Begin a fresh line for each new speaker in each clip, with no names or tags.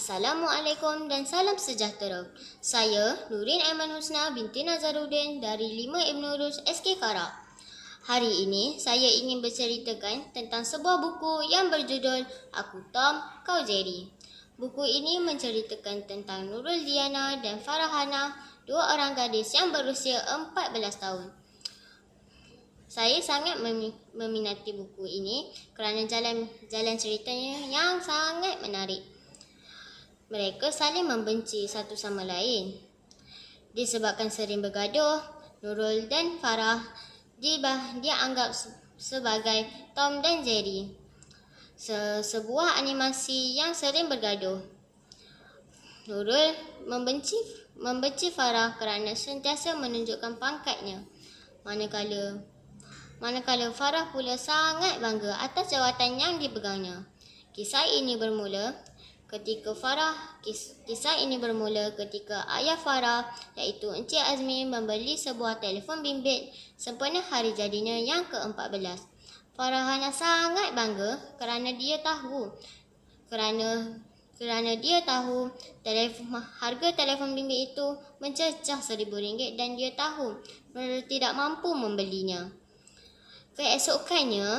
Assalamualaikum dan salam sejahtera. Saya Nurin Aiman Husna binti Nazaruddin dari 5 Ibn Rus SK Karak. Hari ini saya ingin berceritakan tentang sebuah buku yang berjudul Aku Tom, Kau Jerry. Buku ini menceritakan tentang Nurul Diana dan Farahana, dua orang gadis yang berusia 14 tahun. Saya sangat meminati buku ini kerana jalan ceritanya yang sangat menarik. Mereka saling membenci satu sama lain. Disebabkan sering bergaduh, Nurul dan Farah dianggap sebagai Tom dan Jerry, sebuah animasi yang sering bergaduh. Nurul membenci Farah kerana sentiasa menunjukkan pangkatnya, manakala Farah pula sangat bangga atas jawatan yang dipegangnya. Kisah ini bermula ketika ayah Farah iaitu Encik Azmi membeli sebuah telefon bimbit sempena hari jadinya yang ke-14. Farahana sangat bangga kerana dia tahu harga telefon bimbit itu mencecah RM1,000 dan dia tahu Nurul tidak mampu membelinya. Keesokannya,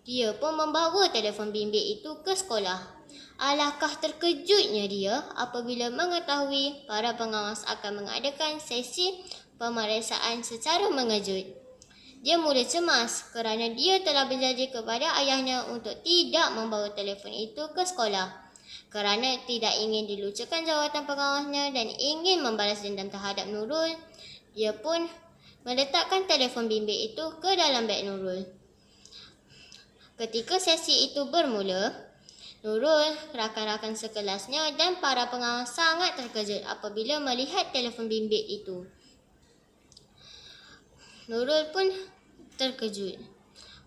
dia pun membawa telefon bimbit itu ke sekolah. Alangkah terkejutnya dia apabila mengetahui para pengawas akan mengadakan sesi pemeriksaan secara mengejut. Dia mula cemas kerana dia telah berjanji kepada ayahnya untuk tidak membawa telefon itu ke sekolah kerana tidak ingin dilucukan jawatan pengawasnya dan ingin membalas dendam terhadap Nurul. Dia pun meletakkan telefon bimbit itu ke dalam beg Nurul. Ketika sesi itu bermula, Nurul, rakan-rakan sekelasnya dan para pengawas sangat terkejut apabila melihat telefon bimbit itu. Nurul pun terkejut.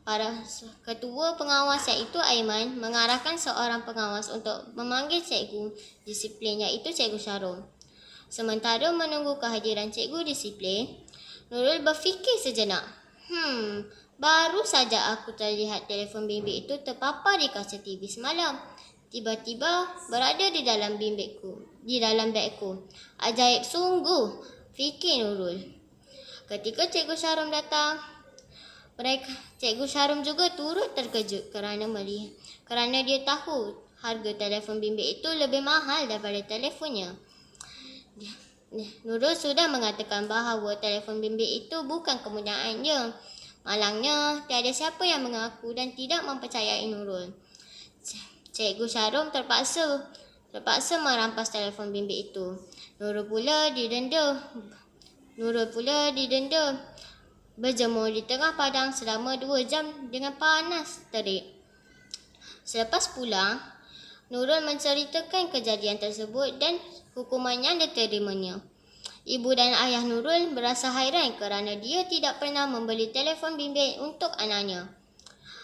Para ketua pengawas iaitu Aiman mengarahkan seorang pengawas untuk memanggil cikgu disiplin iaitu Cikgu Syarum. Sementara menunggu kehadiran cikgu disiplin, Nurul berfikir sejenak. Baru saja aku terlihat telefon bimbit itu terpapar di kaca TV semalam. Tiba-tiba berada di dalam begku. Ajaib sungguh, fikir Nurul. Ketika Cikgu Syarum datang, Cikgu Syarum juga turut terkejut kerana dia tahu harga telefon bimbit itu lebih mahal daripada telefonnya. Nurul sudah mengatakan bahawa telefon bimbit itu bukan kepunyaannya. Malangnya, tiada siapa yang mengaku dan tidak mempercayai Nurul. Cikgu Syarum terpaksa merampas telefon bimbit itu. Nurul pula didenda berjemur di tengah padang selama 2 jam dengan panas terik. Selepas pulang, Nurul menceritakan kejadian tersebut dan hukuman yang diterimanya. Ibu dan ayah Nurul berasa hairan kerana dia tidak pernah membeli telefon bimbit untuk anaknya.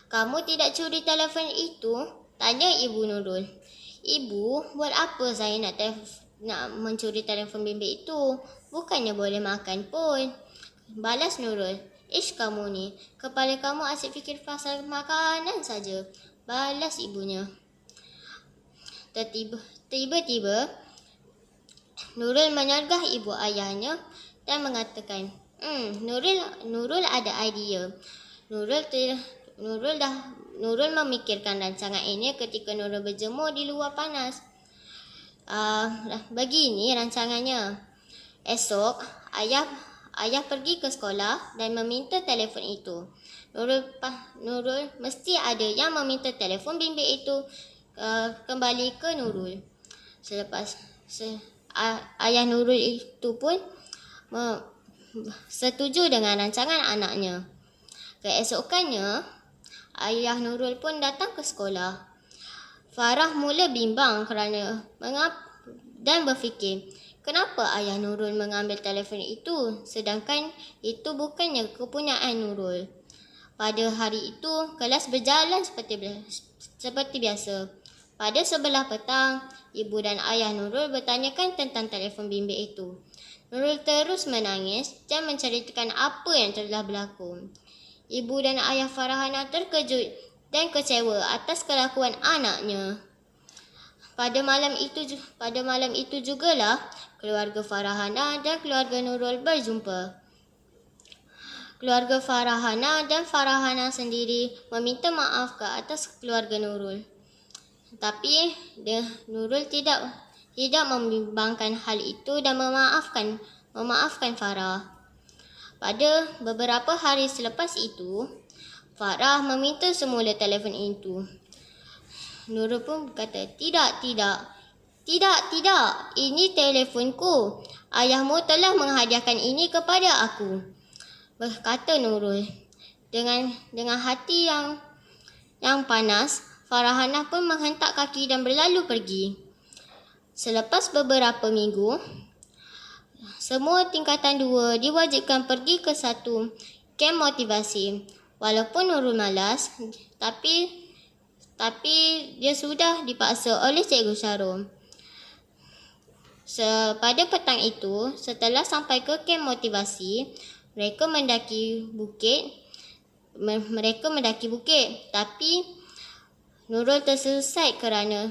"Kamu tidak curi telefon itu?" tanya ibu Nurul. "Ibu, buat apa saya nak mencuri telefon bimbit itu? Bukannya boleh makan pun," balas Nurul. "Ish kamu ni, kepala kamu asyik fikir pasal makanan saja," balas ibunya. Tiba-tiba Nurul menyergah ibu ayahnya dan mengatakan, Nurul ada idea. Nurul memikirkan rancangan ini ketika Nurul berjemur di luar panas. Begini rancangannya. Esok, ayah pergi ke sekolah dan meminta telefon itu. Nurul mesti ada yang meminta telefon bimbit itu kembali ke Nurul. Ayah Nurul itu pun setuju dengan rancangan anaknya. Keesokannya, ayah Nurul pun datang ke sekolah. Farah mula bimbang dan berfikir, kenapa ayah Nurul mengambil telefon itu sedangkan itu bukannya kepunyaan Nurul. Pada hari itu, kelas berjalan seperti biasa. Pada sebelah petang, ibu dan ayah Nurul bertanyakan tentang telefon bimbit itu. Nurul terus menangis dan menceritakan apa yang telah berlaku. Ibu dan ayah Farahana terkejut dan kecewa atas kelakuan anaknya. Pada malam itu jugalah keluarga Farahana dan keluarga Nurul berjumpa. Keluarga Farahana dan Farahana sendiri meminta maaf ke atas keluarga Nurul. Tapi Nurul tidak membimbangkan hal itu dan memaafkan Farah. Pada beberapa hari selepas itu, Farah meminta semula telefon itu. Nurul pun berkata, tidak, ini telefonku. Ayahmu telah menghadiahkan ini kepada aku, berkata Nurul. Dengan hati yang panas, Farahana pun menghentak kaki dan berlalu pergi. Selepas beberapa minggu, semua tingkatan 2 diwajibkan pergi ke satu kem motivasi. Walaupun Nurul malas, tapi dia sudah dipaksa oleh Cikgu Syarul. Pada petang itu, setelah sampai ke kem motivasi, mereka mendaki bukit. Tapi Nurul tersesat kerana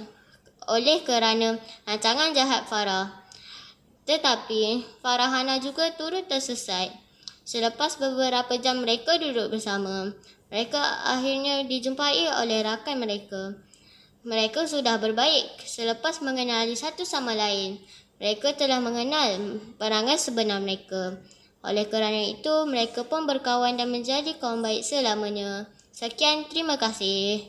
rancangan jahat Farah. Tetapi Farahana juga turut tersesat. Selepas beberapa jam mereka duduk bersama, mereka akhirnya dijumpai oleh rakan mereka. Mereka sudah berbaik selepas mengenali satu sama lain. Mereka telah mengenal perangai sebenar mereka. Oleh kerana itu, mereka pun berkawan dan menjadi kawan baik selamanya. Sekian, terima kasih.